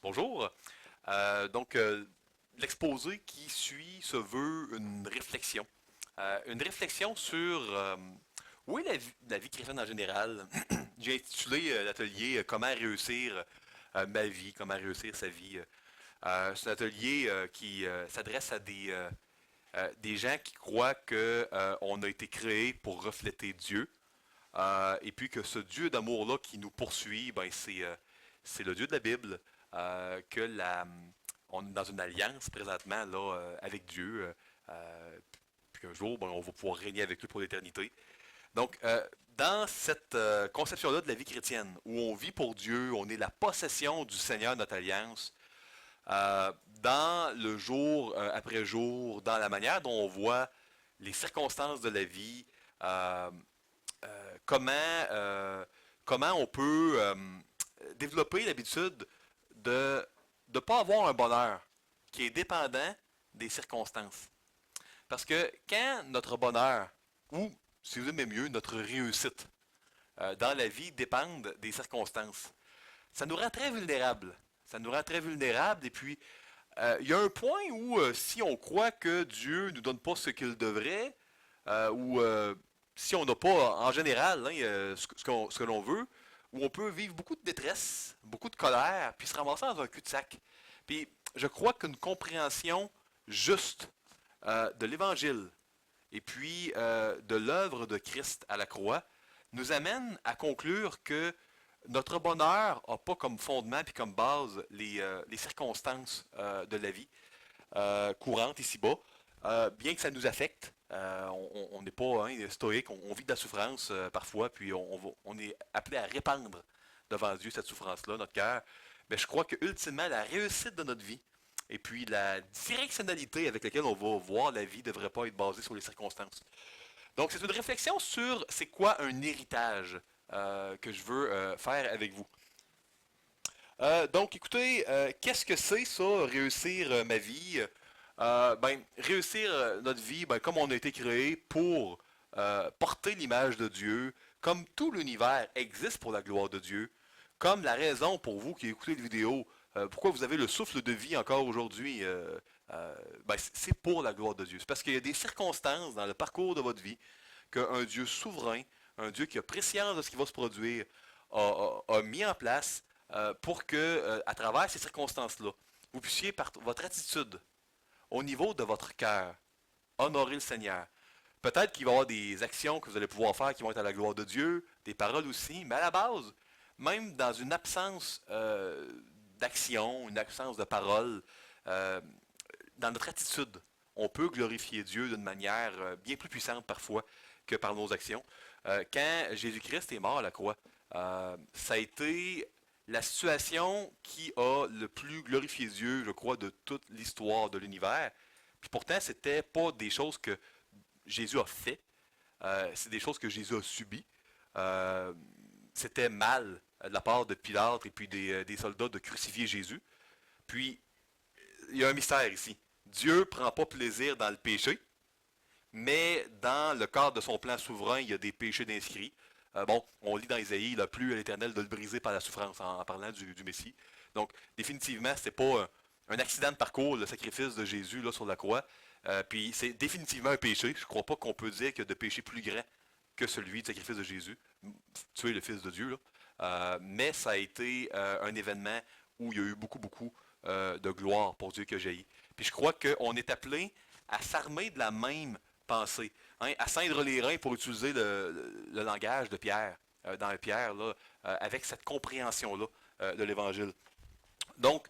Bonjour. Donc, l'exposé qui suit se veut une réflexion. Une réflexion sur oui, la vie chrétienne en général. J'ai intitulé l'atelier Comment réussir ma vie, comment réussir sa vie. C'est un atelier qui s'adresse à des gens qui croient que on a été créé pour refléter Dieu. Et puis que ce Dieu d'amour-là qui nous poursuit, ben c'est le Dieu de la Bible, que on est dans une alliance présentement là, avec Dieu, puis qu'un jour, ben, on va pouvoir régner avec lui pour l'éternité. Donc, dans cette conception-là de la vie chrétienne, où on vit pour Dieu, on est la possession du Seigneur, notre alliance, dans le jour après jour, dans la manière dont on voit les circonstances de la vie, euh, comment, comment on peut développer l'habitude de ne pas avoir un bonheur qui est dépendant des circonstances. Parce que quand notre bonheur, ou si vous aimez mieux, notre réussite dans la vie dépendent des circonstances, ça nous rend très vulnérables. Ça nous rend très vulnérables et puis il y a un point où si on croit que Dieu ne nous donne pas ce qu'il devrait, ou si on n'a pas en général hein, ce que l'on veut, où on peut vivre beaucoup de détresse, beaucoup de colère, puis se ramasser dans un cul-de-sac. Puis je crois qu'une compréhension juste de l'Évangile et puis de l'œuvre de Christ à la croix nous amène à conclure que notre bonheur n'a pas comme fondement puis comme base les circonstances de la vie courante ici-bas, bien que ça nous affecte. On n'est pas hein, stoïque, on vit de la souffrance parfois, puis on est appelé à répandre devant Dieu cette souffrance-là, notre cœur. Mais je crois que ultimement, la réussite de notre vie et puis la directionnalité avec laquelle on va voir la vie ne devrait pas être basée sur les circonstances. Donc, c'est une réflexion sur c'est quoi un héritage que je veux faire avec vous. Donc, écoutez, qu'est-ce que c'est ça, réussir ma vie? Ben, réussir notre vie, ben, comme on a été créé pour porter l'image de Dieu, comme tout l'univers existe pour la gloire de Dieu, comme la raison pour vous qui écoutez la vidéo, pourquoi vous avez le souffle de vie encore aujourd'hui, ben, c'est pour la gloire de Dieu. C'est parce qu'il y a des circonstances dans le parcours de votre vie qu'un Dieu souverain, un Dieu qui a préscience de ce qui va se produire, a mis en place pour que, à travers ces circonstances-là, vous puissiez, par votre attitude, au niveau de votre cœur, honorer le Seigneur. Peut-être qu'il va y avoir des actions que vous allez pouvoir faire qui vont être à la gloire de Dieu, des paroles aussi, mais à la base, même dans une absence d'action, une absence de parole, euh, dans notre attitude, on peut glorifier Dieu d'une manière bien plus puissante parfois que par nos actions. Quand Jésus-Christ est mort à la croix, ça a été la situation qui a le plus glorifié Dieu, je crois, de toute l'histoire de l'univers. Puis pourtant, c'était pas des choses que Jésus a fait, c'est des choses que Jésus a subies. Euh, C'était mal de la part de Pilate et puis des soldats de crucifier Jésus. Puis, il y a un mystère ici. Dieu ne prend pas plaisir dans le péché, mais dans le cadre de son plan souverain, il y a des péchés d'inscrits. Bon, on lit dans Isaïe, il a plu à l'Éternel de le briser par la souffrance en parlant du Messie. Donc, définitivement, ce n'est pas un accident de parcours, le sacrifice de Jésus là, sur la croix. Puis, c'est définitivement un péché. Je ne crois pas qu'on peut dire qu'il y a de péché plus grand que celui du sacrifice de Jésus. Tuer le Fils de Dieu. Là. Mais ça a été un événement où il y a eu beaucoup, beaucoup de gloire pour Dieu que j'ai. Puis je crois qu'on est appelé à s'armer de la même pensée, hein, à ceindre les reins pour utiliser le langage de Pierre, dans Pierre, là, avec cette compréhension-là de l'Évangile. Donc,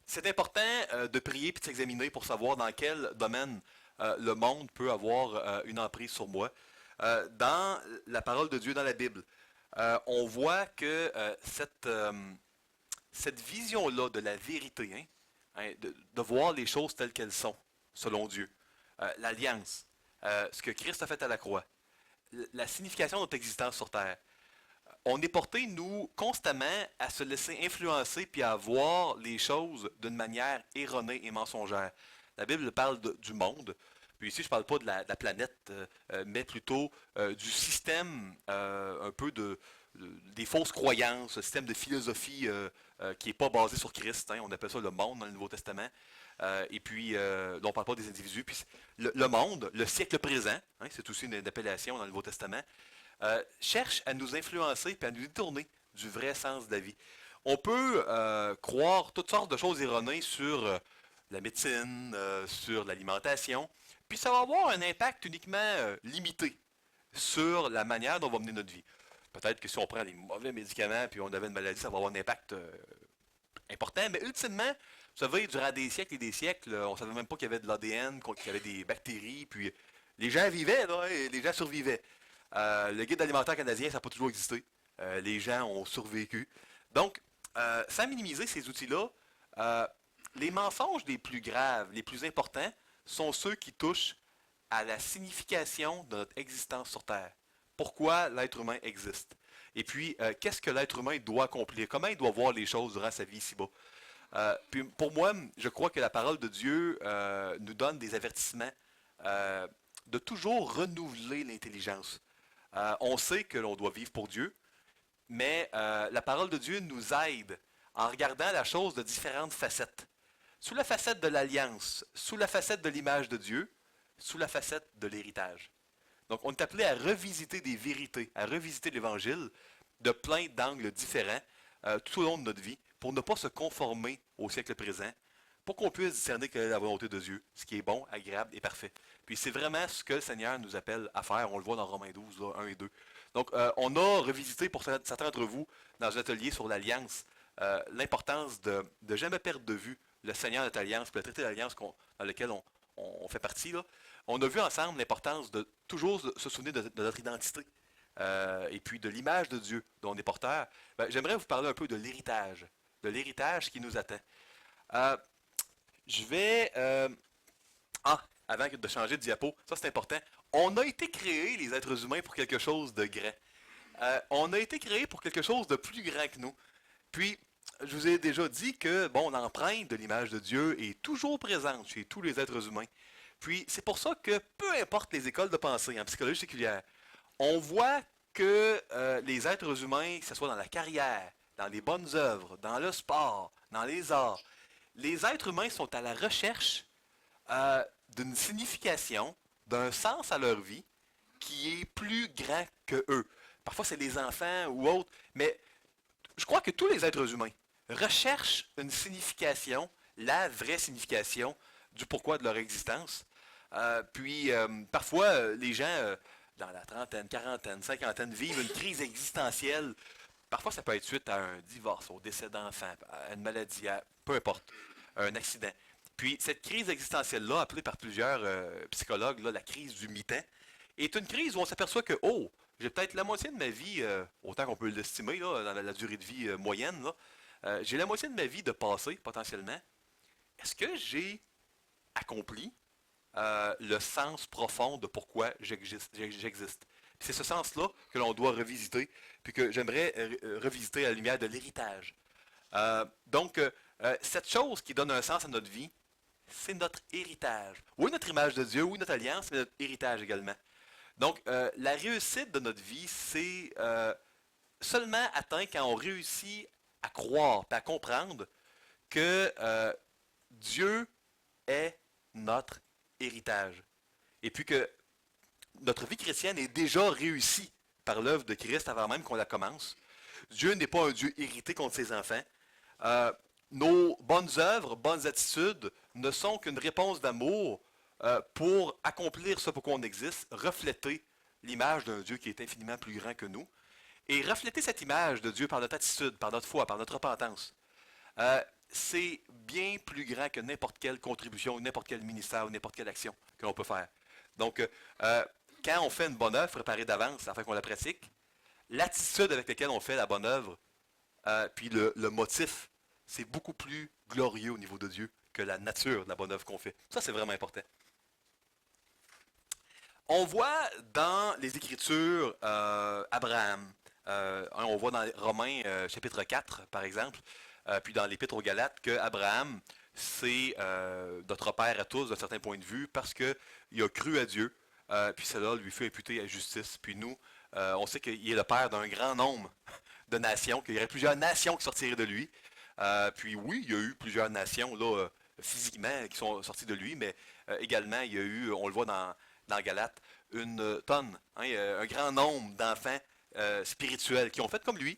c'est important de prier et de s'examiner pour savoir dans quel domaine le monde peut avoir une emprise sur moi. Dans la parole de Dieu, dans la Bible, on voit que cette vision-là de la vérité, hein, de voir les choses telles qu'elles sont, selon Dieu, l'alliance, ce que Christ a fait à la croix, la signification de notre existence sur Terre, on est porté, nous, constamment à se laisser influencer puis à voir les choses d'une manière erronée et mensongère. La Bible parle du monde, Puis ici, je ne parle pas de la planète, mais plutôt du système un peu des fausses croyances, le système de philosophie qui n'est pas basé sur Christ. Hein, on appelle ça le monde dans le Nouveau Testament. Et puis, là, on ne parle pas des individus. Puis le monde, le siècle présent, hein, c'est aussi une appellation dans le Nouveau Testament, cherche à nous influencer et à nous détourner du vrai sens de la vie. On peut croire toutes sortes de choses erronées sur la médecine, sur l'alimentation, puis ça va avoir un impact uniquement limité sur la manière dont on va mener notre vie. Peut-être que si on prend des mauvais médicaments puis on avait une maladie, ça va avoir un impact important, mais ultimement, vous savez, durant des siècles et des siècles, on ne savait même pas qu'il y avait de l'ADN, qu'il y avait des bactéries, puis les gens vivaient, là, et les gens survivaient. Le guide alimentaire canadien, ça n'a pas toujours existé. Les gens ont survécu. Donc, sans minimiser ces outils-là, euh, les mensonges les plus graves, les plus importants, sont ceux qui touchent à la signification de notre existence sur Terre. Pourquoi l'être humain existe? Et puis, qu'est-ce que l'être humain doit accomplir? Comment il doit voir les choses durant sa vie ici-bas? Puis pour moi, je crois que la parole de Dieu nous donne des avertissements euh, de toujours renouveler l'intelligence. On sait que l'on doit vivre pour Dieu, mais la parole de Dieu nous aide en regardant la chose de différentes facettes. Sous la facette de l'alliance, sous la facette de l'image de Dieu, sous la facette de l'héritage. Donc on est appelé à revisiter des vérités, à revisiter l'Évangile de plein d'angles différents tout au long de notre vie pour ne pas se conformer au siècle présent, pour qu'on puisse discerner quelle est la volonté de Dieu, ce qui est bon, agréable et parfait. Puis c'est vraiment ce que le Seigneur nous appelle à faire, on le voit dans Romains 12, là, 1 et 2. Donc on a revisité pour certains d'entre vous dans un atelier sur l'alliance, l'importance de ne jamais perdre de vue le Seigneur de notre alliance, puis le traité d'alliance dans lequel on fait partie. Là. On a vu ensemble l'importance de toujours se souvenir de notre identité et puis de l'image de Dieu dont on est porteur. Ben, j'aimerais vous parler un peu de l'héritage qui nous attend. Euh, je vais... avant de changer de diapo, ça c'est important. On a été créés, les êtres humains, pour quelque chose de grand. On a été créés pour quelque chose de plus grand que nous. Puis, je vous ai déjà dit que, bon, l'empreinte de l'image de Dieu est toujours présente chez tous les êtres humains. Puis, c'est pour ça que, peu importe les écoles de pensée en psychologie séculière, on voit que les êtres humains, que ce soit dans la carrière, dans les bonnes œuvres, dans le sport, dans les arts, les êtres humains sont à la recherche d'une signification, d'un sens à leur vie qui est plus grand que eux. Parfois, c'est les enfants ou autres, mais je crois que tous les êtres humains recherchent une signification, la vraie signification du pourquoi de leur existence. Parfois, les gens, dans la trentaine, quarantaine, cinquantaine, vivent une crise existentielle. Parfois, ça peut être suite à un divorce, au décès d'enfants, à une maladie, peu importe, à un accident. Puis, cette crise existentielle-là, appelée par plusieurs psychologues la crise du mi-temps, est une crise où on s'aperçoit que, oh, j'ai peut-être la moitié de ma vie, autant qu'on peut l'estimer, là, dans la durée de vie moyenne, là, j'ai la moitié de ma vie de passé, potentiellement. Est-ce que j'ai accompli le sens profond de pourquoi j'existe? C'est ce sens-là que l'on doit revisiter, puis que j'aimerais revisiter à la lumière de l'héritage. Cette chose qui donne un sens à notre vie, c'est notre héritage. Oui, notre image de Dieu, oui, notre alliance, mais notre héritage également. Donc, la réussite de notre vie, c'est seulement atteint quand on réussit à croire, et à comprendre que Dieu est notre héritage. Et puis que notre vie chrétienne est déjà réussie par l'œuvre de Christ avant même qu'on la commence. Dieu n'est pas un Dieu irrité contre ses enfants. Euh, nos bonnes œuvres, bonnes attitudes ne sont qu'une réponse d'amour pour accomplir ce pourquoi on existe, refléter l'image d'un Dieu qui est infiniment plus grand que nous, et refléter cette image de Dieu par notre attitude, par notre foi, par notre repentance. Euh, c'est bien plus grand que n'importe quelle contribution, n'importe quel ministère ou n'importe quelle action que l'on peut faire. Donc, quand on fait une bonne œuvre préparée d'avance afin qu'on la pratique, l'attitude avec laquelle on fait la bonne œuvre, puis le motif, c'est beaucoup plus glorieux au niveau de Dieu que la nature de la bonne œuvre qu'on fait. Ça, c'est vraiment important. On voit dans les Écritures Abraham. On voit dans Romains chapitre 4, par exemple, puis dans l'Épître aux Galates, que Abraham c'est notre Père à tous d'un certain point de vue parce qu'il a cru à Dieu, puis cela lui fut imputé à justice. Puis nous, on sait qu'il est le Père d'un grand nombre de nations, qu'il y aurait plusieurs nations qui sortiraient de lui. Puis oui, il y a eu plusieurs nations là, physiquement qui sont sorties de lui, mais également il y a eu, on le voit dans Galates, une tonne, hein, un grand nombre d'enfants spirituels qui ont fait comme lui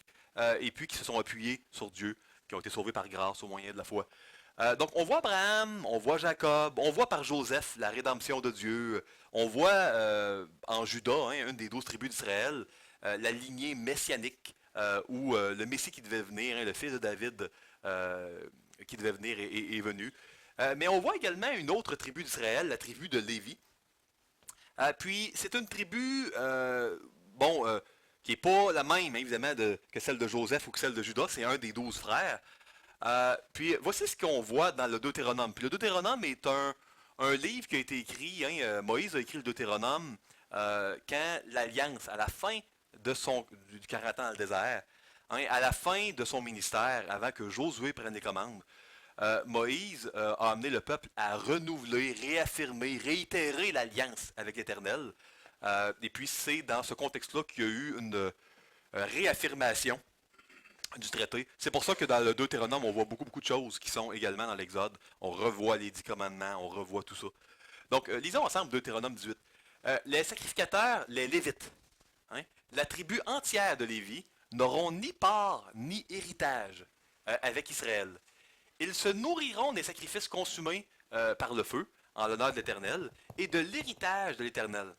et puis qui se sont appuyés sur Dieu, qui ont été sauvés par grâce au moyen de la foi. Donc on voit Abraham, on voit Jacob, on voit par Joseph la rédemption de Dieu, on voit en Juda, hein, une des 12 tribus d'Israël, la lignée messianique où le Messie qui devait venir, hein, le fils de David qui devait venir est venu. Mais on voit également une autre tribu d'Israël, la tribu de Lévi. Puis c'est une tribu, bon, qui n'est pas la même, hein, évidemment, que celle de Joseph ou que celle de Judas. C'est un des 12 frères. Puis voici ce qu'on voit dans le Deutéronome. Puis le Deutéronome est un livre qui a été écrit, hein, Moïse a écrit le Deutéronome quand l'Alliance, à la fin du 40 ans dans le désert, hein, à la fin de son ministère, avant que Josué prenne les commandes, Moïse a amené le peuple à renouveler, réaffirmer, réitérer l'alliance avec l'Éternel. Et puis c'est dans ce contexte-là qu'il y a eu une réaffirmation du traité. C'est pour ça que dans le Deutéronome, on voit beaucoup, beaucoup de choses qui sont également dans l'Exode. On revoit les 10 commandements, on revoit tout ça. Donc, lisons ensemble Deutéronome 18. Les sacrificateurs, les Lévites, hein, la tribu entière de Lévi, n'auront ni part ni héritage avec Israël. Ils se nourriront des sacrifices consumés par le feu, en l'honneur de l'Éternel, et de l'héritage de l'Éternel.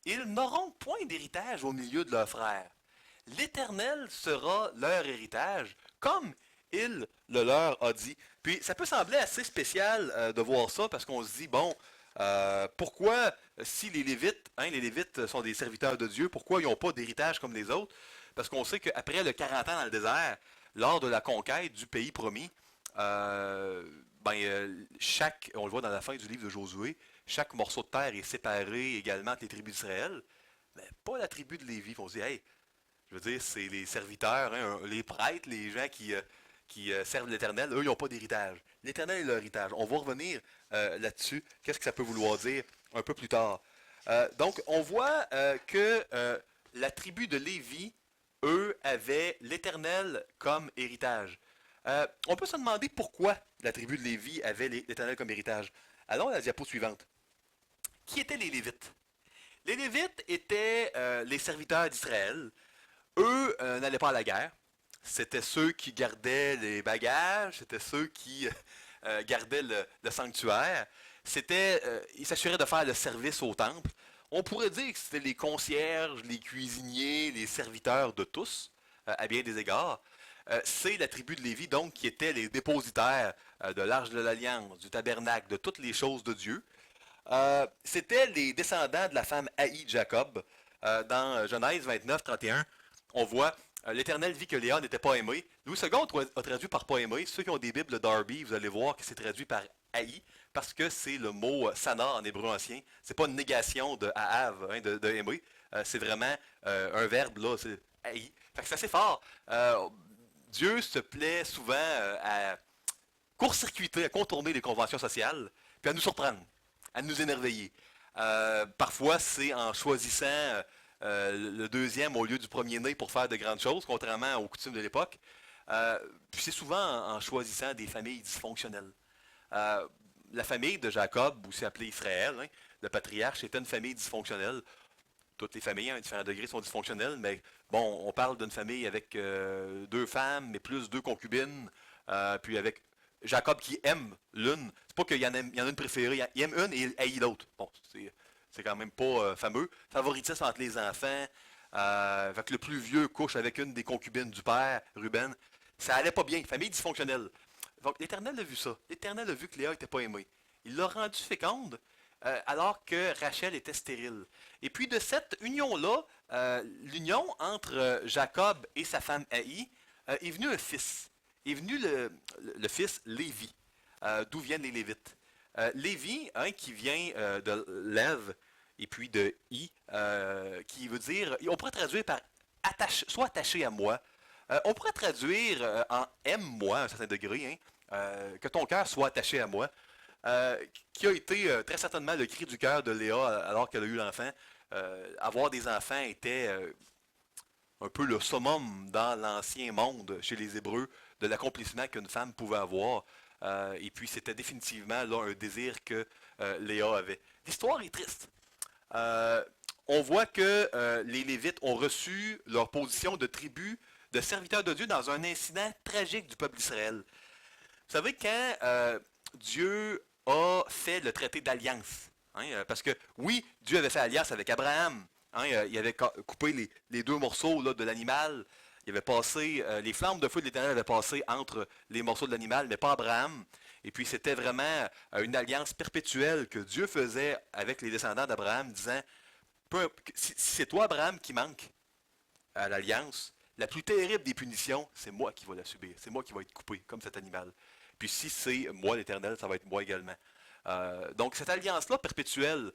Ils n'auront point d'héritage au milieu de leurs frères. L'Éternel sera leur héritage, comme il le leur a dit. Puis ça peut sembler assez spécial de voir ça, parce qu'on se dit, bon, pourquoi, si les Lévites sont des serviteurs de Dieu, pourquoi ils n'ont pas d'héritage comme les autres? Parce qu'on sait qu'après le 40 ans dans le désert, lors de la conquête du pays promis, on le voit dans la fin du livre de Josué, chaque morceau de terre est séparé également entre les tribus d'Israël, mais pas la tribu de Lévi. On se dit, hey, je veux dire, c'est les serviteurs, hein, les prêtres, les gens qui servent l'Éternel, eux, ils n'ont pas d'héritage. L'Éternel est leur héritage. On va revenir là-dessus. Qu'est-ce que ça peut vouloir dire un peu plus tard? Donc, on voit que la tribu de Lévi, eux, avaient l'Éternel comme héritage. On peut se demander pourquoi la tribu de Lévi avait l'Éternel comme héritage. Allons à la diapo suivante. Qui étaient les Lévites? Les Lévites étaient les serviteurs d'Israël. Eux n'allaient pas à la guerre. C'était ceux qui gardaient les bagages, c'était ceux qui gardaient le sanctuaire. Ils s'assuraient de faire le service au temple. On pourrait dire que c'était les concierges, les cuisiniers, les serviteurs de tous, à bien des égards. C'est la tribu de Lévi, donc, qui était les dépositaires de l'Arche de l'Alliance, du tabernacle, de toutes les choses de Dieu. C'était les descendants de la femme Haï de Jacob. Dans Genèse 29, 31, on voit l'Éternel vit que Léa n'était pas aimée. Louis II a traduit par pas aimé. Ceux qui ont des Bibles Darby, vous allez voir que c'est traduit par Haï, parce que c'est le mot sana en hébreu ancien. C'est pas une négation de Haav, hein, de aimer. C'est vraiment un verbe, là, c'est Haï. Fait que c'est assez fort. Dieu se plaît souvent à court-circuiter, à contourner les conventions sociales, puis à nous surprendre, à nous émerveiller. Parfois, c'est en choisissant le deuxième au lieu du premier-né pour faire de grandes choses, contrairement aux coutumes de l'époque. Puis c'est souvent en choisissant des familles dysfonctionnelles. Euh, la famille de Jacob, aussi appelée Israël, hein, le patriarche, était une famille dysfonctionnelle. Toutes les familles, à différents degrés, sont dysfonctionnelles, mais bon, on parle d'une famille avec 2 femmes, mais plus 2 concubines, puis avec Jacob qui aime l'une. C'est pas qu'il y en a une préférée, il aime une et il haït l'autre. Bon, c'est quand même pas fameux. Favoritisme entre les enfants. Fait que le plus vieux couche avec une des concubines du père, Ruben. Ça allait pas bien, famille dysfonctionnelle. Donc l'Éternel a vu ça. L'Éternel a vu que Léa n'était pas aimée. Il l'a rendue féconde alors que Rachel était stérile. Et puis de cette union-là, l'union entre Jacob et sa femme Haï, est venu un fils. Est venu le fils Lévi, d'où viennent les Lévites. Lévi, hein, qui vient de Lève et puis de I, qui veut dire, on pourrait traduire par sois attaché à moi. On pourrait traduire en aime-moi à un certain degré, hein, que ton cœur soit attaché à moi, qui a été très certainement le cri du cœur de Léa alors qu'elle a eu l'enfant. Avoir des enfants était un peu le summum dans l'ancien monde chez les Hébreux de l'accomplissement qu'une femme pouvait avoir. Et puis c'était définitivement là un désir que Léa avait. L'histoire est triste. Euh, on voit que les Lévites ont reçu leur position de tribu de serviteurs de Dieu dans un incident tragique du peuple d'Israël. Vous savez, quand Dieu a fait le traité d'alliance, hein, parce que oui, Dieu avait fait alliance avec Abraham, hein, il avait coupé les deux morceaux là, de l'animal, il avait passé, les flammes de feu de l'Éternel avaient passé entre les morceaux de l'animal, mais pas Abraham. Et puis c'était vraiment une alliance perpétuelle que Dieu faisait avec les descendants d'Abraham, disant, si c'est toi, Abraham, qui manque à l'alliance, la plus terrible des punitions, c'est moi qui vais la subir. C'est moi qui vais être coupé, comme cet animal. Puis si c'est moi l'Éternel, ça va être moi également. Donc cette alliance-là perpétuelle,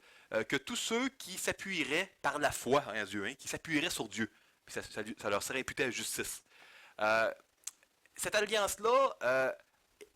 que tous ceux qui s'appuieraient par la foi en Dieu, hein, qui s'appuieraient sur Dieu, puis ça leur serait imputé à justice. Euh, Cette alliance-là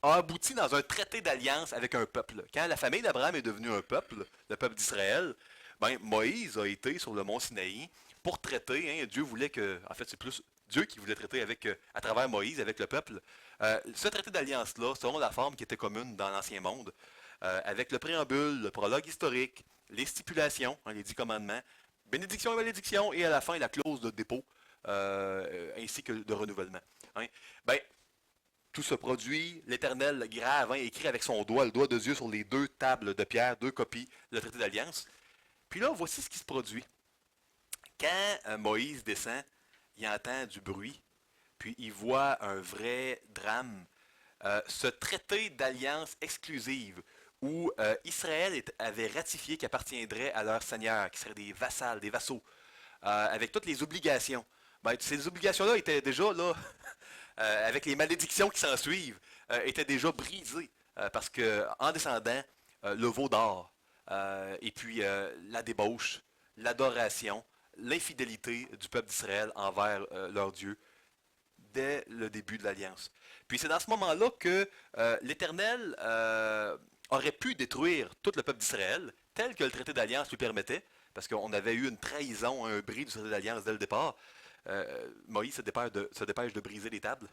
a abouti dans un traité d'alliance avec un peuple. Quand la famille d'Abraham est devenue un peuple, le peuple d'Israël, ben, Moïse a été sur le mont Sinaï pour traiter. Hein, Dieu voulait que, en fait, c'est plus Dieu qui voulait traiter avec, à travers Moïse avec le peuple. Ce traité d'alliance-là, selon la forme qui était commune dans l'Ancien Monde, avec le préambule, le prologue historique, les stipulations, hein, les 10 commandements, bénédiction et malédiction, et à la fin la clause de dépôt, ainsi que de renouvellement. Hein. Ben, tout se produit, l'Éternel grave, hein, écrit avec son doigt, le doigt de Dieu sur les deux tables de pierre, deux copies de traité d'alliance. Puis là, voici ce qui se produit. Quand Moïse descend, il entend du bruit, puis il voit un vrai drame. Ce traité d'alliance exclusive où Israël avait ratifié qu'il appartiendrait à leur Seigneur, qui seraient des vassals, des vassaux, avec toutes les obligations. Ben, ces obligations-là étaient déjà là, avec les malédictions qui s'en suivent, étaient déjà brisées. Parce que en descendant, le veau d'or, et puis la débauche, l'adoration, l'infidélité du peuple d'Israël envers leur Dieu dès le début de l'Alliance. Puis c'est dans ce moment-là que l'Éternel aurait pu détruire tout le peuple d'Israël, tel que le traité d'Alliance lui permettait, parce qu'on avait eu une trahison, un bris du traité d'Alliance dès le départ. Moïse se dépêche de briser les tables.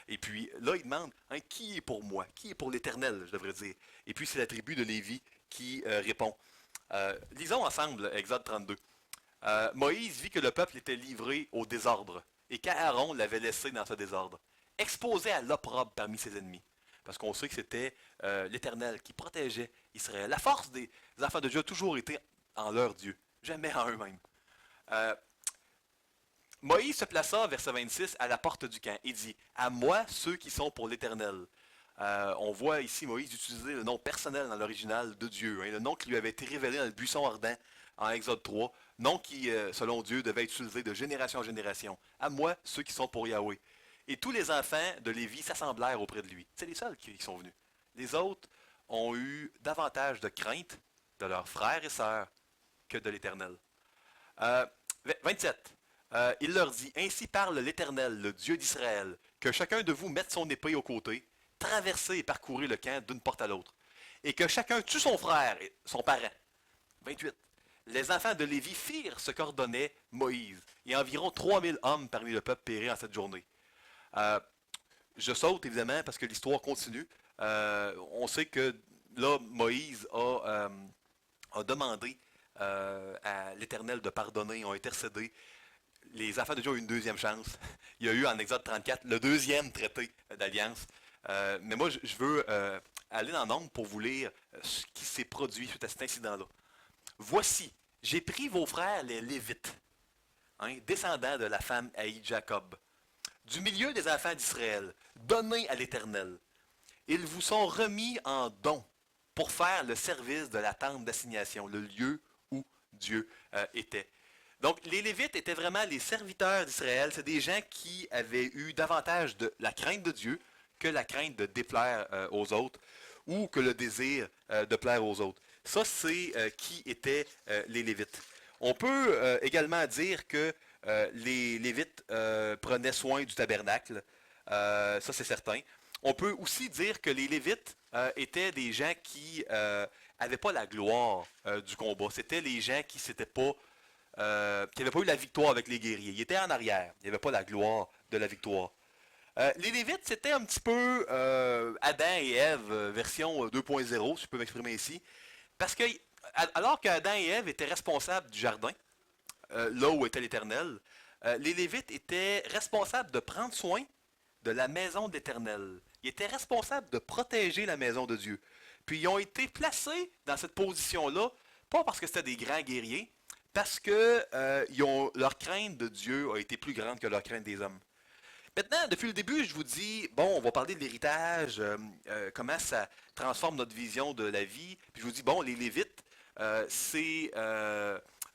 Et puis là, il demande, hein, qui est pour moi? Qui est pour l'Éternel, je devrais dire. Et puis c'est la tribu de Lévi qui répond. Lisons ensemble Exode 32. Moïse vit que le peuple était livré au désordre et qu'Aaron l'avait laissé dans ce désordre, exposé à l'opprobre parmi ses ennemis. Parce qu'on sait que c'était l'Éternel qui protégeait Israël. La force des enfants de Dieu a toujours été en leur Dieu, jamais en eux-mêmes. Euh, Moïse se plaça, verset 26, à la porte du camp et dit, à moi ceux qui sont pour l'Éternel. On voit ici Moïse utiliser le nom personnel dans l'original de Dieu, hein, le nom qui lui avait été révélé dans le buisson ardent en Exode 3, nom qui, selon Dieu, devait être utilisé de génération en génération. À moi ceux qui sont pour Yahweh. Et tous les enfants de Lévi s'assemblèrent auprès de lui. C'est les seuls qui sont venus. Les autres ont eu davantage de crainte de leurs frères et sœurs que de l'Éternel. Euh, 27. Il leur dit, ainsi parle l'Éternel, le Dieu d'Israël, que chacun de vous mette son épée au côté, traverser et parcourir le camp d'une porte à l'autre, et que chacun tue son frère et son parent. 28. Les enfants de Lévi firent ce qu'ordonnait Moïse, et environ 3000 hommes parmi le peuple périrent en cette journée. Euh, je saute évidemment parce que l'histoire continue. On sait que là, Moïse a demandé à l'Éternel de pardonner, ont intercédé. Les enfants de Dieu ont eu une deuxième chance. Il y a eu en Exode 34 le deuxième traité d'alliance. Mais moi, je veux aller dans le nombre pour vous lire ce qui s'est produit suite à cet incident-là. Voici, j'ai pris vos frères les Lévites, hein, descendants de la femme haïe Jacob, du milieu des enfants d'Israël, donnés à l'Éternel. Ils vous sont remis en don pour faire le service de la tente d'assignation, le lieu où Dieu était. Donc, les Lévites étaient vraiment les serviteurs d'Israël. C'est des gens qui avaient eu davantage de la crainte de Dieu que la crainte de déplaire aux autres ou que le désir de plaire aux autres. Ça, c'est qui étaient les Lévites. On peut également dire que les Lévites prenaient soin du tabernacle. Ça, c'est certain. On peut aussi dire que les Lévites étaient des gens qui n'avaient pas la gloire du combat. C'était les gens qui s'étaient pas qui n'avaient pas eu la victoire avec les guerriers. Ils étaient en arrière. Il n'y avait pas la gloire de la victoire. Les Lévites, c'était un petit peu Adam et Ève version 2.0, si je peux m'exprimer ici. Parce que, alors qu'Adam et Ève étaient responsables du jardin, là où était l'Éternel, les Lévites étaient responsables de prendre soin de la maison de l'Éternel. Ils étaient responsables de protéger la maison de Dieu. Puis ils ont été placés dans cette position-là, pas parce que c'était des grands guerriers, parce que leur crainte de Dieu a été plus grande que leur crainte des hommes. Maintenant, depuis le début, je vous dis, bon, on va parler de l'héritage, comment ça transforme notre vision de la vie. Puis je vous dis, bon, les Lévites, c'est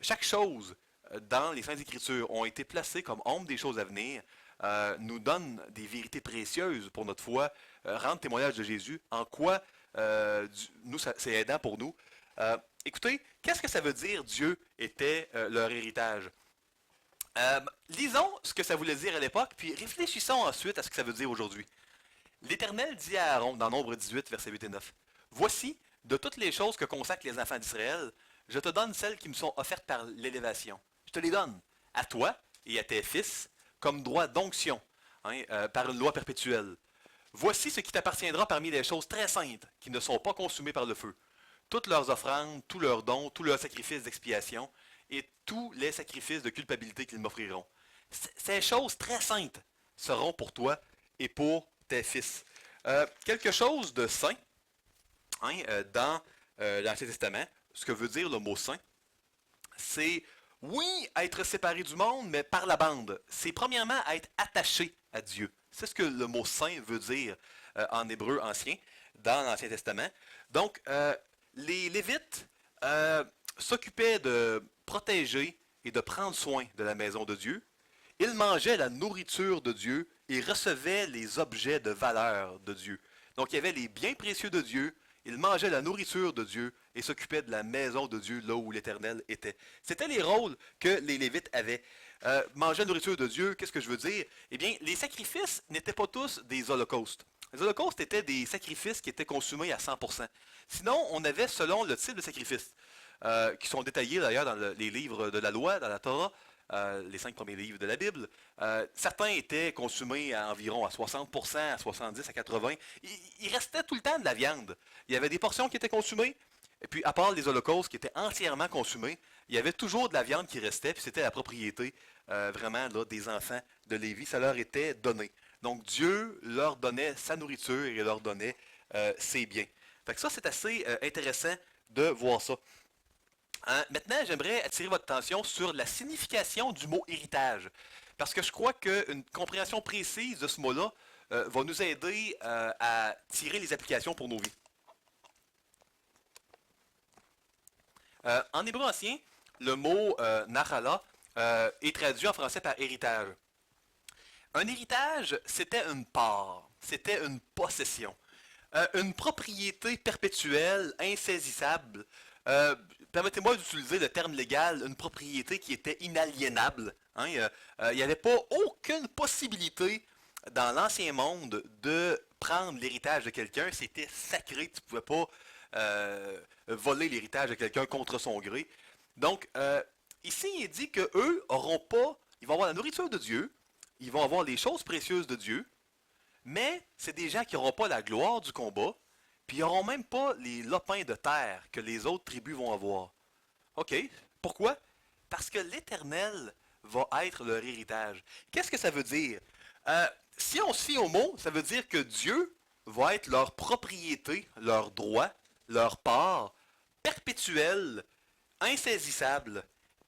chaque chose dans les Saintes Écritures ont été placées comme ombre des choses à venir, nous donnent des vérités précieuses pour notre foi, rendent témoignage de Jésus, en quoi nous, c'est aidant pour nous. Écoutez, qu'est-ce que ça veut dire Dieu était leur héritage? Lisons ce que ça voulait dire à l'époque, puis réfléchissons ensuite à ce que ça veut dire aujourd'hui. L'Éternel dit à Aaron, dans Nombre 18, versets 8 et 9, Voici, de toutes les choses que consacrent les enfants d'Israël, je te donne celles qui me sont offertes par l'élévation. Je te les donne, à toi et à tes fils, comme droit d'onction, par une loi perpétuelle. Voici ce qui t'appartiendra parmi les choses très saintes, qui ne sont pas consumées par le feu. Toutes leurs offrandes, tous leurs dons, tous leurs sacrifices d'expiation, et tous les sacrifices de culpabilité qu'ils m'offriront. Ces choses très saintes seront pour toi et pour tes fils. Quelque chose de saint dans l'Ancien Testament, ce que veut dire le mot saint, c'est oui, être séparé du monde, mais par la bande. C'est premièrement être attaché à Dieu. C'est ce que le mot saint veut dire en hébreu ancien, dans l'Ancien Testament. Donc, les Lévites s'occupaient de protéger et de prendre soin de la maison de Dieu. Ils mangeaient la nourriture de Dieu et recevaient les objets de valeur de Dieu. Donc il y avait les biens précieux de Dieu, ils mangeaient la nourriture de Dieu et s'occupaient de la maison de Dieu là où l'Éternel était. C'était les rôles que les Lévites avaient. Manger la nourriture de Dieu, qu'est-ce que je veux dire? Eh bien, les sacrifices n'étaient pas tous des holocaustes. Les holocaustes étaient des sacrifices qui étaient consumés à 100%. Sinon, on avait selon le type de sacrifice, qui sont détaillés d'ailleurs dans les livres de la loi, dans la Torah, les 5 premiers livres de la Bible. Certains étaient consumés à environ à 60%, à 70%, à 80%. Il restait tout le temps de la viande. Il y avait des portions qui étaient consumées, et puis à part les holocaustes qui étaient entièrement consumés, il y avait toujours de la viande qui restait, puis c'était la propriété vraiment là, des enfants de Lévi. Ça leur était donné. Donc Dieu leur donnait sa nourriture et leur donnait ses biens. Fait que ça, c'est assez intéressant de voir ça. Maintenant, j'aimerais attirer votre attention sur la signification du mot héritage. Parce que je crois qu'une compréhension précise de ce mot-là va nous aider à tirer les applications pour nos vies. En hébreu ancien, le mot nachala est traduit en français par héritage. Un héritage, c'était une part, c'était une possession, une propriété perpétuelle, insaisissable. Euh, Permettez-moi d'utiliser le terme légal, une propriété qui était inaliénable. Il n'y avait pas aucune possibilité dans l'ancien monde de prendre l'héritage de quelqu'un. C'était sacré. Tu ne pouvais pas voler l'héritage de quelqu'un contre son gré. Donc, ici, il est dit qu'eux auront pas, ils vont avoir la nourriture de Dieu, ils vont avoir les choses précieuses de Dieu, mais c'est des gens qui n'auront pas la gloire du combat, puis ils n'auront même pas les lopins de terre que les autres tribus vont avoir. OK. Pourquoi? Parce que l'Éternel va être leur héritage. Qu'est-ce que ça veut dire? Si on se fie au mot, ça veut dire que Dieu va être leur propriété, leur droit, leur part, perpétuelle, insaisissable,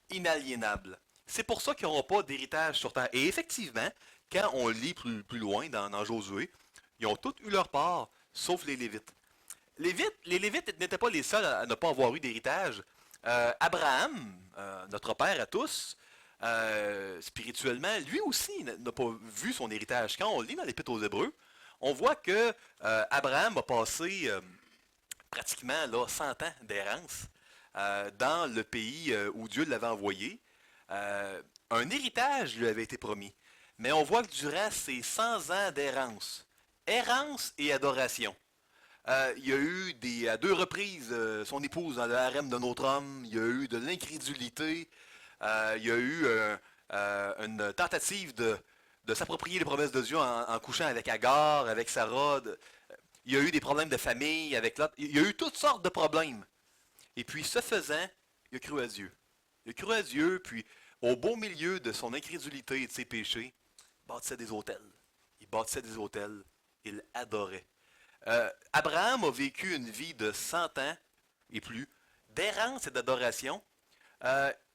inaliénable. C'est pour ça qu'ils n'auront pas d'héritage sur terre. Et effectivement, quand on lit plus loin dans Josué, ils ont tous eu leur part, sauf les Lévites. Les Lévites n'étaient pas les seuls à ne pas avoir eu d'héritage. Abraham, notre père à tous, spirituellement, lui aussi n'a pas vu son héritage. Quand on lit dans l'Épître aux Hébreux, on voit que Abraham a passé pratiquement là, 100 ans d'errance dans le pays où Dieu l'avait envoyé. Un héritage lui avait été promis. Mais on voit que durant ces 100 ans d'errance, Errance et adoration. Il y a eu à deux reprises son épouse dans le harem de notre homme. Il y a eu de l'incrédulité. Il y a eu une tentative de s'approprier les promesses de Dieu en couchant avec Agar, avec Sarah. Il y a eu des problèmes de famille avec l'autre. Il y a eu toutes sortes de problèmes. Et puis, ce faisant, il a cru à Dieu. Il a cru à Dieu, puis au beau milieu de son incrédulité et de ses péchés, il bâtissait des hôtels. Il bâtissait des hôtels. Il adorait. Abraham a vécu une vie de 100 ans et plus, d'errance et d'adoration,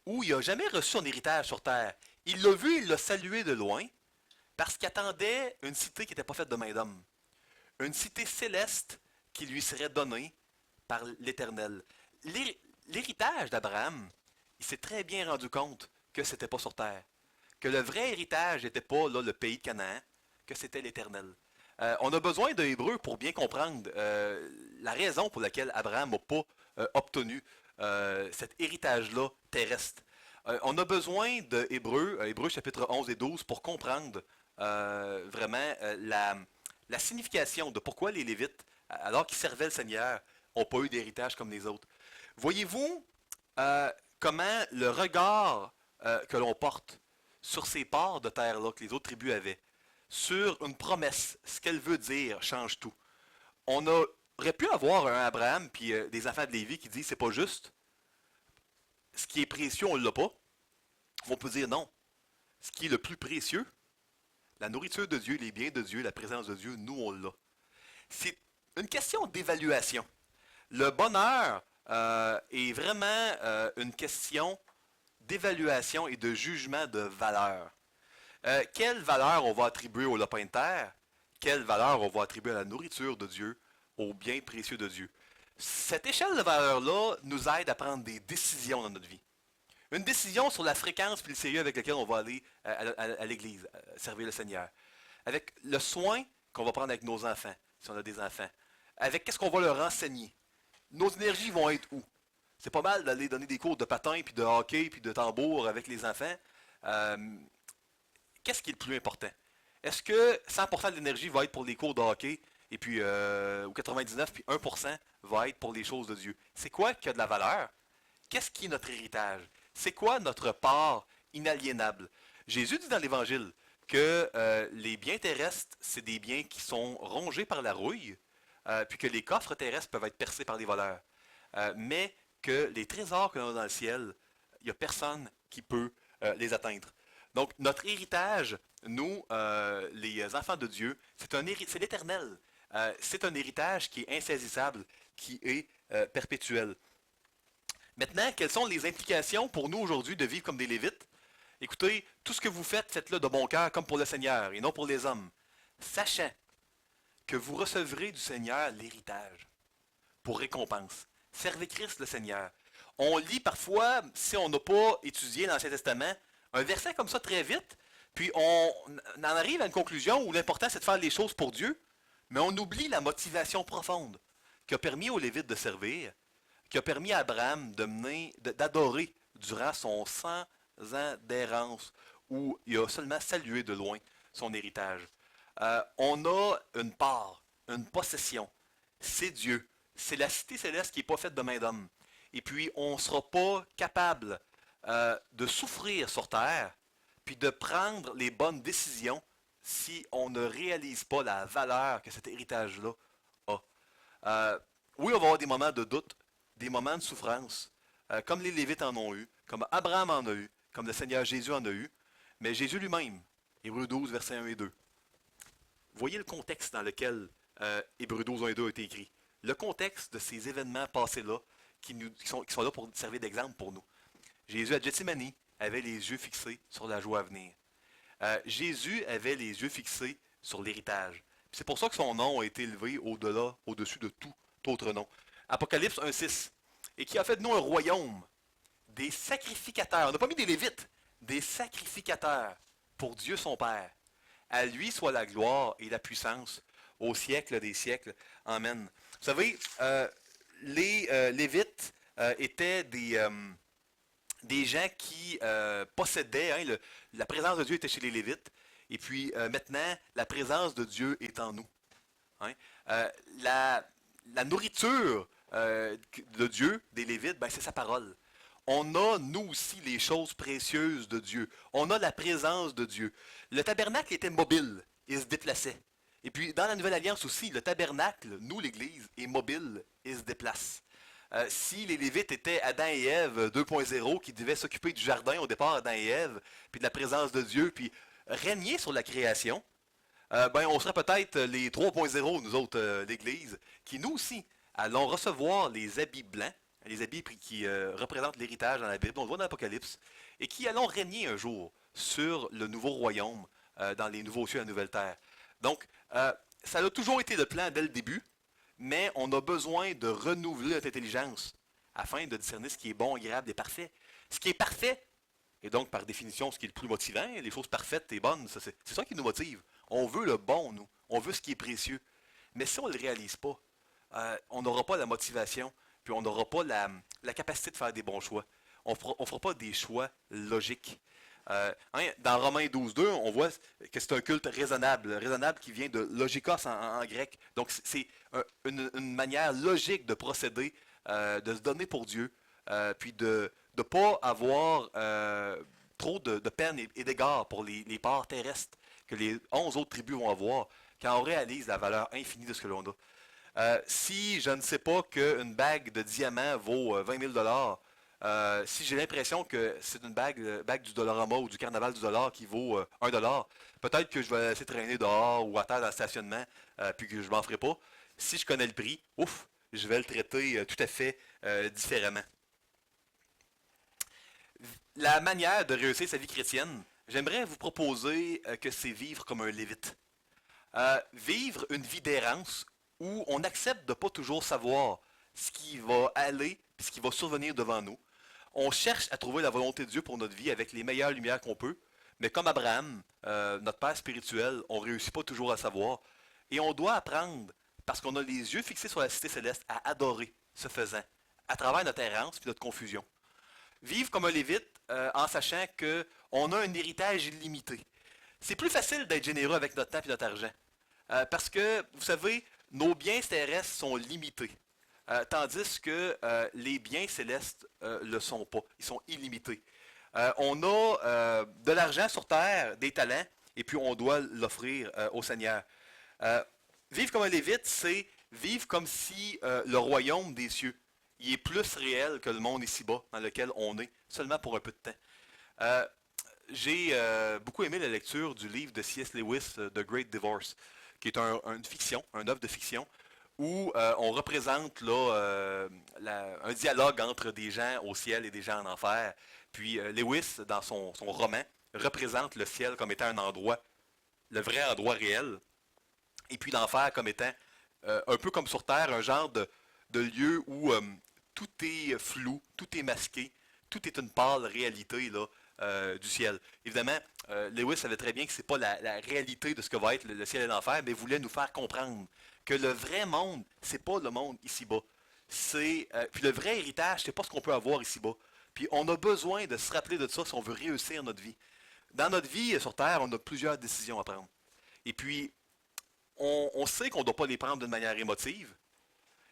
où il n'a jamais reçu son héritage sur terre. Il l'a vu, il l'a salué de loin, parce qu'il attendait une cité qui n'était pas faite de main d'homme. Une cité céleste qui lui serait donnée par l'Éternel. L'héritage d'Abraham, il s'est très bien rendu compte que c'était pas sur terre. Que le vrai héritage n'était pas là, le pays de Canaan, que c'était l'Éternel. On a besoin de Hébreu pour bien comprendre la raison pour laquelle Abraham n'a pas obtenu cet héritage-là terrestre. On a besoin de Hébreu chapitre 11 et 12, pour comprendre vraiment la signification de pourquoi les Lévites, alors qu'ils servaient le Seigneur, n'ont pas eu d'héritage comme les autres. Voyez-vous comment le regard que l'on porte sur ces parts de terre-là que les autres tribus avaient, sur une promesse, ce qu'elle veut dire, change tout. On aurait pu avoir un Abraham puis des enfants de Lévi qui disent c'est pas juste. Ce qui est précieux, on ne l'a pas. On peut dire non. Ce qui est le plus précieux, la nourriture de Dieu, les biens de Dieu, la présence de Dieu, nous on l'a. C'est une question d'évaluation. Le bonheur est vraiment une question d'évaluation et de jugement de valeur. Quelle valeur on va attribuer au lopin de terre? Quelle valeur on va attribuer à la nourriture de Dieu, aux biens précieux de Dieu? Cette échelle de valeur-là nous aide à prendre des décisions dans notre vie. Une décision sur la fréquence et le sérieux avec lequel on va aller à l'église, servir le Seigneur. Avec le soin qu'on va prendre avec nos enfants, si on a des enfants. Avec qu'est-ce qu'on va leur enseigner. Nos énergies vont être où? C'est pas mal d'aller donner des cours de patin, puis de hockey, puis de tambour avec les enfants. Euh, Qu'est-ce qui est le plus important? Est-ce que 100% de l'énergie va être pour les cours de hockey, et puis, ou 99, puis 1% va être pour les choses de Dieu? C'est quoi qui a de la valeur? Qu'est-ce qui est notre héritage? C'est quoi notre part inaliénable? Jésus dit dans l'Évangile que les biens terrestres, c'est des biens qui sont rongés par la rouille, puis que les coffres terrestres peuvent être percés par les voleurs. Mais que les trésors que l'on a dans le ciel, il n'y a personne qui peut les atteindre. Donc, notre héritage, nous, les enfants de Dieu, c'est l'éternel. C'est un héritage qui est insaisissable, qui est perpétuel. Maintenant, quelles sont les implications pour nous aujourd'hui de vivre comme des Lévites? Écoutez, tout ce que vous faites, faites-le de bon cœur comme pour le Seigneur et non pour les hommes, sachant que vous recevrez du Seigneur l'héritage pour récompense. Servez Christ le Seigneur. On lit parfois, si on n'a pas étudié l'Ancien Testament, un verset comme ça très vite, puis on en arrive à une conclusion où l'important c'est de faire les choses pour Dieu, mais on oublie la motivation profonde qui a permis aux Lévites de servir, qui a permis à Abraham d'adorer durant son 100 ans d'errance, où il a seulement salué de loin son héritage. On a une part, une possession. C'est Dieu. C'est la cité céleste qui n'est pas faite de main d'homme. Et puis, on ne sera pas capable de souffrir sur terre, puis de prendre les bonnes décisions si on ne réalise pas la valeur que cet héritage-là a. Oui, on va avoir des moments de doute, des moments de souffrance, comme les Lévites en ont eu, comme Abraham en a eu, comme le Seigneur Jésus en a eu, mais Jésus lui-même, Hébreux 12, versets 1 et 2. Voyez le contexte dans lequel Hébreux 12, 1 et 2 a été écrit. Le contexte de ces événements passés-là qui sont là pour servir d'exemple pour nous. Jésus à Gethsémani avait les yeux fixés sur la joie à venir. Jésus avait les yeux fixés sur l'héritage. C'est pour ça que son nom a été élevé au-delà, au-dessus de tout autre nom. Apocalypse 1,6. Et qui a fait de nous un royaume, des sacrificateurs. On n'a pas mis des Lévites, des sacrificateurs pour Dieu son Père. À lui soit la gloire et la puissance au siècle des siècles. Amen. Vous savez, les Lévites étaient des gens qui possédaient, la présence de Dieu était chez les Lévites, et puis maintenant, la présence de Dieu est en nous. Hein. Euh, la, la nourriture de Dieu, des Lévites, ben, c'est sa parole. On a, nous aussi, les choses précieuses de Dieu. On a la présence de Dieu. Le tabernacle était mobile. Il se déplaçait. Et puis, dans la Nouvelle Alliance aussi, le tabernacle, nous, l'Église, est mobile et se déplace. Si les Lévites étaient Adam et Ève 2.0, qui devaient s'occuper du jardin au départ, Adam et Ève, puis de la présence de Dieu, puis régner sur la création, ben, on serait peut-être les 3.0, nous autres, l'Église, qui nous aussi allons recevoir les habits blancs, les habits qui représentent l'héritage dans la Bible, on le voit dans l'Apocalypse, et qui allons régner un jour sur le nouveau royaume, dans les nouveaux cieux et la nouvelle terre. Donc, ça a toujours été le plan dès le début, mais on a besoin de renouveler notre intelligence afin de discerner ce qui est bon, agréable et parfait. Ce qui est parfait, et donc par définition ce qui est le plus motivant, les choses parfaites et bonnes, c'est ça qui nous motive. On veut le bon, nous. On veut ce qui est précieux. Mais si on ne le réalise pas, on n'aura pas la motivation, puis on n'aura pas la capacité de faire des bons choix. On ne fera pas des choix logiques. Dans Romains 12.2, on voit que c'est un culte raisonnable, raisonnable qui vient de logikos en grec. Donc c'est une manière logique de procéder, de se donner pour Dieu, puis de ne pas avoir trop de peine et d'égards pour les parts terrestres que les 11 autres tribus vont avoir, quand on réalise la valeur infinie de ce que l'on a. Si je ne sais pas qu'une bague de diamants vaut 20 000 si j'ai l'impression que c'est une bague du Dollarama ou du Carnaval du dollar qui vaut 1 dollar, peut-être que je vais la laisser traîner dehors ou à terre dans le stationnement, puis que je m'en ferai pas. Si je connais le prix, ouf, je vais le traiter tout à fait différemment. La manière de réussir sa vie chrétienne, j'aimerais vous proposer que c'est vivre comme un lévite. Vivre une vie d'errance où on accepte de ne pas toujours savoir ce qui va aller et ce qui va survenir devant nous. On cherche à trouver la volonté de Dieu pour notre vie avec les meilleures lumières qu'on peut, mais comme Abraham, notre père spirituel, on ne réussit pas toujours à savoir. Et on doit apprendre, parce qu'on a les yeux fixés sur la cité céleste, à adorer ce faisant, à travers notre errance et notre confusion. Vivre comme un lévite en sachant qu'on a un héritage illimité. C'est plus facile d'être généreux avec notre temps et notre argent. Parce que, vous savez, nos biens terrestres sont limités. Tandis que les biens célestes le sont pas. Ils sont illimités. On a de l'argent sur terre, des talents, et puis on doit l'offrir au Seigneur. Euh, Vivre comme un lévite, c'est vivre comme si le royaume des cieux, il est plus réel que le monde ici-bas dans lequel on est, seulement pour un peu de temps. Euh, j'ai beaucoup aimé la lecture du livre de C.S. Lewis, The Great Divorce, qui est une fiction, un œuvre de fiction, où on représente là, un dialogue entre des gens au ciel et des gens en enfer. Puis Lewis, dans son roman, représente le ciel comme étant un endroit, le vrai endroit réel, et puis l'enfer comme étant, un peu comme sur Terre, un genre de lieu où tout est flou, tout est masqué, tout est une pâle réalité là, du ciel. Évidemment, Lewis savait très bien que ce n'est pas la réalité de ce que va être le ciel et l'enfer, mais voulait nous faire comprendre que le vrai monde, c'est pas le monde ici-bas. Puis le vrai héritage, c'est pas ce qu'on peut avoir ici-bas. Puis on a besoin de se rappeler de ça si on veut réussir notre vie. Dans notre vie sur Terre, on a plusieurs décisions à prendre. Et puis, on sait qu'on ne doit pas les prendre d'une manière émotive.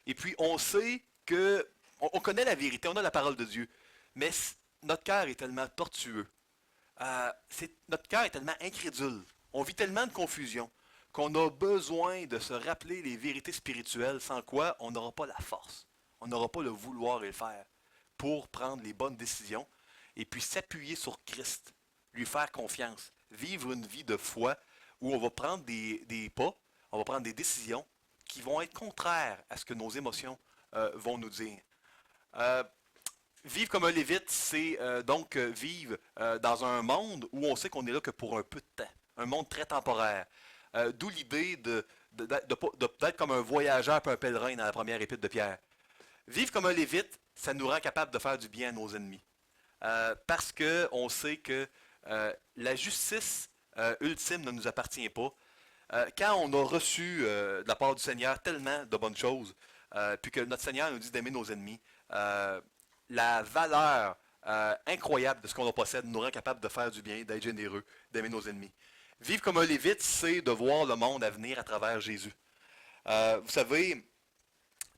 Et puis, on sait que on connaît la vérité, on a la parole de Dieu. Mais notre cœur est tellement tortueux. Notre cœur est tellement incrédule. On vit tellement de confusion qu'on a besoin de se rappeler les vérités spirituelles, sans quoi on n'aura pas la force, on n'aura pas le vouloir et le faire pour prendre les bonnes décisions et puis s'appuyer sur Christ, lui faire confiance, vivre une vie de foi où on va prendre des pas, on va prendre des décisions qui vont être contraires à ce que nos émotions vont nous dire. Euh, Vivre comme un lévite, c'est donc vivre dans un monde où on sait qu'on est là que pour un peu de temps, un monde très temporaire. D'où l'idée d'être comme un voyageur et un pèlerin dans la première épître de Pierre. Vivre comme un lévite, ça nous rend capable de faire du bien à nos ennemis. Parce qu'on sait que la justice ultime ne nous appartient pas. Quand on a reçu de la part du Seigneur tellement de bonnes choses, puis que notre Seigneur nous dit d'aimer nos ennemis, la valeur incroyable de ce qu'on possède nous rend capable de faire du bien, d'être généreux, d'aimer nos ennemis. Vivre comme un lévite, c'est de voir le monde à venir à travers Jésus. Vous savez,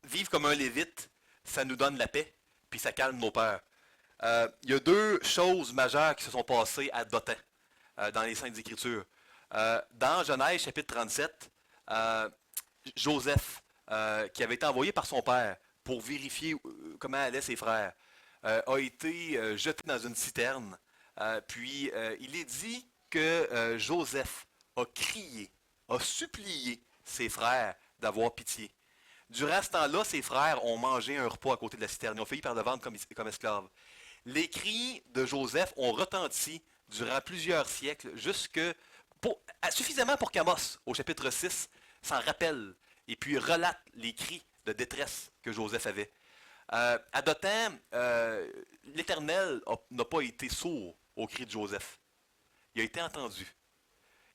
vivre comme un lévite, ça nous donne la paix, puis ça calme nos peurs. Il y a deux choses majeures qui se sont passées à Dothan dans les Saintes Écritures. Dans Genèse chapitre 37, euh, Joseph, qui avait été envoyé par son père pour vérifier comment allaient ses frères, a été jeté dans une citerne. Puis il est dit que Joseph a crié, a supplié ses frères d'avoir pitié. Durant ce temps-là, ses frères ont mangé un repas à côté de la citerne. Ils ont failli par le vendre comme esclaves. Les cris de Joseph ont retenti durant plusieurs siècles, suffisamment pour qu'Amos, au chapitre 6, s'en rappelle et puis relate les cris de détresse que Joseph avait. À Dothan, l'Éternel n'a pas été sourd aux cris de Joseph. Il a été entendu.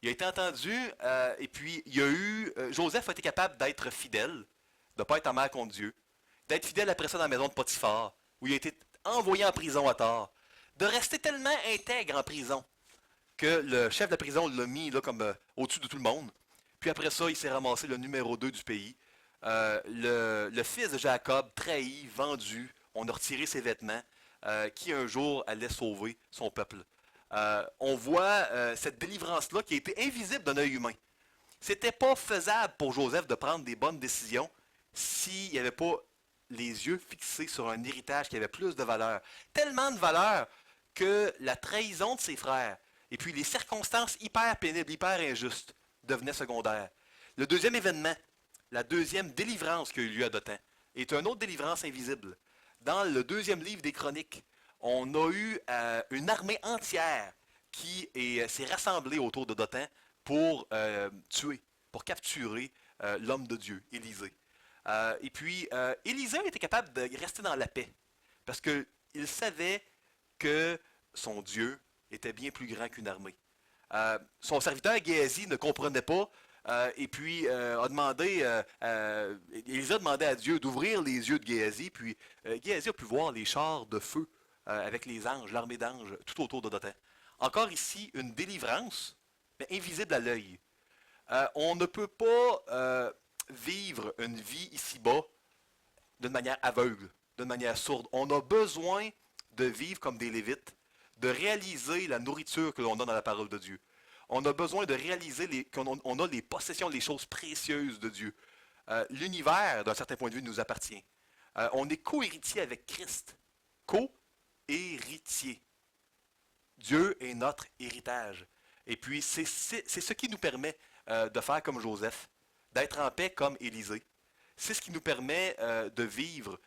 Il a été entendu, et puis il y a eu. Joseph a été capable d'être fidèle, de ne pas être en mal contre Dieu, d'être fidèle après ça dans la maison de Potiphar, où il a été envoyé en prison à tort, de rester tellement intègre en prison que le chef de la prison l'a mis là, comme au-dessus de tout le monde. Puis après ça, il s'est ramassé le numéro 2 du pays. Le fils de Jacob, trahi, vendu, on a retiré ses vêtements, qui un jour allait sauver son peuple. On voit cette délivrance-là qui a été invisible d'un œil humain. C'était pas faisable pour Joseph de prendre des bonnes décisions s'il n'y avait pas les yeux fixés sur un héritage qui avait plus de valeur. Tellement de valeur que la trahison de ses frères et puis les circonstances hyper pénibles, hyper injustes devenaient secondaires. Le deuxième événement, la deuxième délivrance qui a eu lieu à Dothan, est une autre délivrance invisible. Dans le deuxième livre des Chroniques, on a eu une armée entière qui s'est rassemblée autour de Dothan pour tuer, pour capturer l'homme de Dieu, Élisée. Et puis, Élisée était capable de rester dans la paix, parce qu'il savait que son Dieu était bien plus grand qu'une armée. Son serviteur Géasi ne comprenait pas, et puis a demandé, Élisée a demandé à Dieu d'ouvrir les yeux de Géasi, puis Géasi a pu voir les chars de feu avec les anges, l'armée d'anges, tout autour de Dothan. Encore ici, une délivrance, mais invisible à l'œil. On ne peut pas vivre une vie ici-bas d'une manière aveugle, d'une manière sourde. On a besoin de vivre comme des Lévites, de réaliser la nourriture que l'on a dans la parole de Dieu. On a besoin de réaliser qu'on a les possessions, les choses précieuses de Dieu. L'univers, d'un certain point de vue, nous appartient. On est co-héritier avec Christ. Co-héritier. Dieu est notre héritage. Et puis, c'est ce qui nous permet de faire comme Joseph, d'être en paix comme Élisée. C'est ce qui nous permet de vivre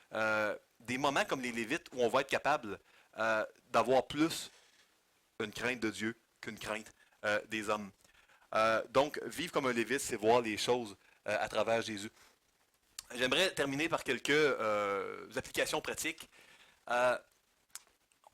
des moments comme les Lévites où on va être capable d'avoir plus une crainte de Dieu qu'une crainte des hommes. Donc, vivre comme un Lévite, c'est voir les choses à travers Jésus. J'aimerais terminer par quelques applications pratiques. Euh,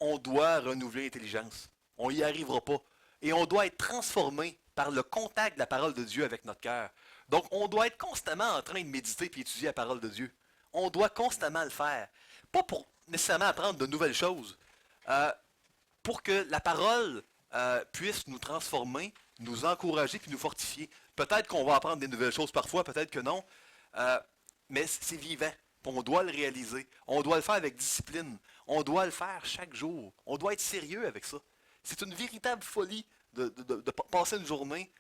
on doit renouveler l'intelligence. On n'y arrivera pas. Et on doit être transformé par le contact de la parole de Dieu avec notre cœur. Donc, on doit être constamment en train de méditer et étudier la parole de Dieu. On doit constamment le faire. Pas pour nécessairement apprendre de nouvelles choses, euh, pour que la parole puisse nous transformer, nous encourager puis nous fortifier. Peut-être qu'on va apprendre des nouvelles choses parfois, peut-être que non, euh, mais c'est vivant. On doit le réaliser. On doit le faire avec discipline. On doit le faire chaque jour. On doit être sérieux avec ça. C'est une véritable folie de passer une journée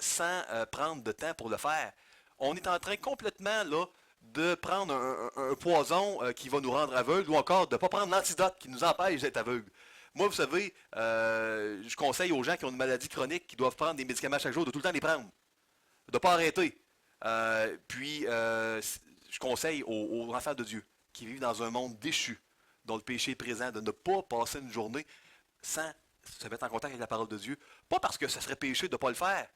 sans prendre de temps pour le faire. On est en train complètement là, de prendre un poison qui va nous rendre aveugles ou encore de ne pas prendre l'antidote qui nous empêche d'être aveugles. Moi, vous savez, je conseille aux gens qui ont une maladie chronique, qui doivent prendre des médicaments chaque jour, de tout le temps les prendre, de ne pas arrêter. Puis, je conseille aux enfants de Dieu qui vivent dans un monde déchu, dont le péché est présent, de ne pas passer une journée sans se mettre en contact avec la parole de Dieu. Pas parce que ce serait péché de ne pas le faire,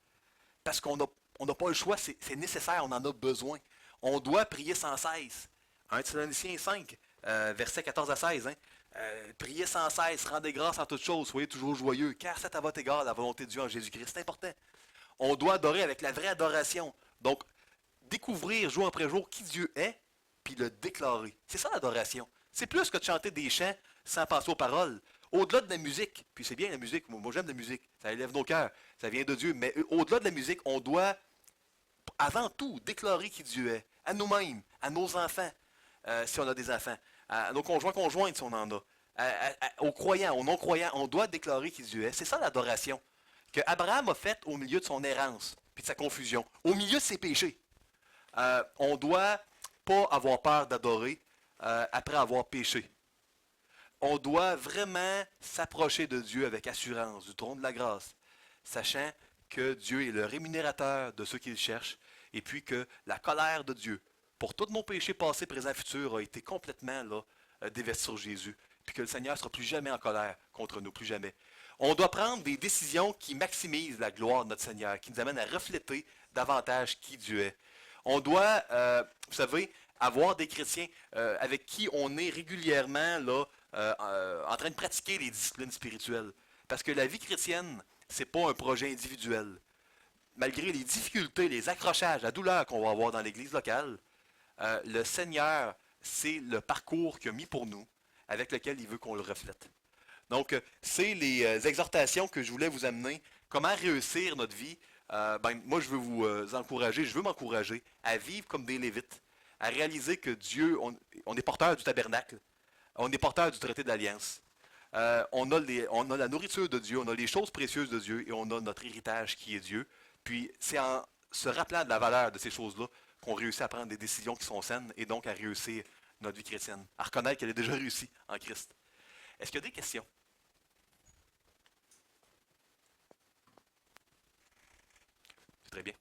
parce qu'on n'a pas le choix, c'est nécessaire, on en a besoin. On doit prier sans cesse. 1 Thessaloniciens 5, versets 14 à 16. Hein? Priez sans cesse, rendez grâce en toutes choses, soyez toujours joyeux, car c'est à votre égard la volonté de Dieu en Jésus-Christ. C'est important. On doit adorer avec la vraie adoration. Donc, découvrir jour après jour qui Dieu est, puis le déclarer. C'est ça l'adoration. C'est plus que de chanter des chants sans penser aux paroles. Au-delà de la musique, puis c'est bien la musique, moi j'aime la musique, ça élève nos cœurs, ça vient de Dieu, mais au-delà de la musique, on doit avant tout, déclarer qui Dieu est, à nous-mêmes, à nos enfants, si on a des enfants, à nos conjoints, conjointes, si on en a, aux croyants, aux non-croyants, on doit déclarer qui Dieu est. C'est ça l'adoration que Abraham a faite au milieu de son errance, puis de sa confusion, au milieu de ses péchés. On ne doit pas avoir peur d'adorer après avoir péché. On doit vraiment s'approcher de Dieu avec assurance, du trône de la grâce, sachant que Dieu est le rémunérateur de ceux qui le cherchent, et puis que la colère de Dieu, pour tous nos péchés passés, présents, futurs, a été complètement là, déverse sur Jésus, puis que le Seigneur ne sera plus jamais en colère contre nous, plus jamais. On doit prendre des décisions qui maximisent la gloire de notre Seigneur, qui nous amènent à refléter davantage qui Dieu est. On doit, vous savez, avoir des chrétiens avec qui on est régulièrement là, en train de pratiquer les disciplines spirituelles. Parce que la vie chrétienne, c'est pas un projet individuel. Malgré les difficultés, les accrochages, la douleur qu'on va avoir dans l'église locale, le Seigneur, c'est le parcours qu'il a mis pour nous, avec lequel il veut qu'on le reflète. Donc, c'est les exhortations que je voulais vous amener. Comment réussir notre vie? Moi, je veux vous encourager, je veux m'encourager à vivre comme des Lévites, à réaliser que Dieu, on est porteur du tabernacle, on est porteur du traité d'alliance. On a la nourriture de Dieu, on a les choses précieuses de Dieu et on a notre héritage qui est Dieu. Puis c'est en se rappelant de la valeur de ces choses-là qu'on réussit à prendre des décisions qui sont saines et donc à réussir notre vie chrétienne, à reconnaître qu'elle est déjà réussie en Christ. Est-ce qu'il y a des questions? C'est très bien.